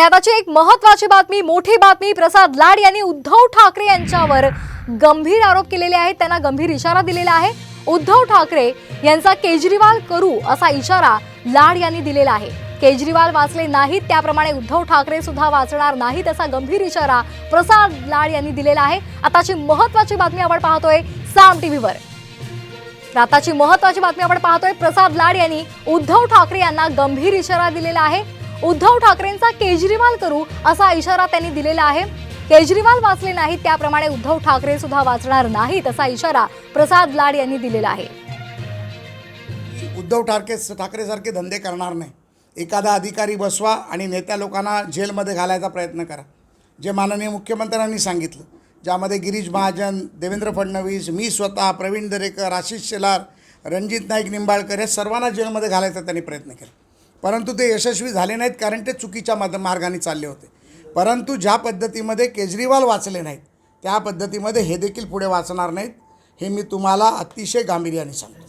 आताची एक महत्त्वाची बातमी, मोठी बातमी। प्रसाद लाड यांनी उद्धव ठाकरे यांच्यावर गंभीर आरोप केलेले आहेत, त्यांना गंभीर इशारा दिलेला आहे। उद्धव ठाकरे यांचा केजरीवाल करू असा इशारा लाड यांनी दिलेला आहे। केजरीवाल वाचले नाहीत त्याप्रमाणे उद्धव ठाकरे सुद्धा वाचणार नाहीत असा गंभीर इशारा प्रसाद लाड यांनी दिलेला आहे। आताची महत्त्वाची बातमी आपण पाहतोय साम टीव्हीवर। आताची महत्त्वाची बातमी आपण पाहतोय प्रसाद लाड यांनी उद्धव ठाकरे यांना गंभीर इशारा दिलेला आहे। उद्धव ठाकरेंचा केजरीवाल करू असा इशारा त्यांनी दिलेला आहे। केजरीवाल वाचले नाहीत त्याप्रमाणे उद्धव ठाकरे सुद्धा वाचणार नाहीत असा इशारा प्रसाद लाड यांनी दिलेला आहे। उद्धव ठाकरे सारखे धंदे करणार नाही। एखादा अधिकारी बसवा आणि नेत्या लोकांना जेलमध्ये घालायचा प्रयत्न करा, जे माननीय मुख्यमंत्र्यांनी सांगितलं, ज्यामध्ये गिरीश महाजन, देवेंद्र फडणवीस, मी स्वतः, प्रवीण दरेकर, आशिष शेलार, रणजित नाईक निंबाळकर या सर्वांना जेलमध्ये घालायचा त्यांनी प्रयत्न केला, परंतु ते यशस्वी झाले नाहीत, कारण ते चुकीच्या मार्गाने चालले होते। परंतु ज्या पद्धतीमध्ये केजरीवाल वाचले नाहीत त्या पद्धतीमध्ये हे देखील पुढे वाचणार नाहीत, हे मी तुम्हाला अतिशय गांभीर्याने सांगतो।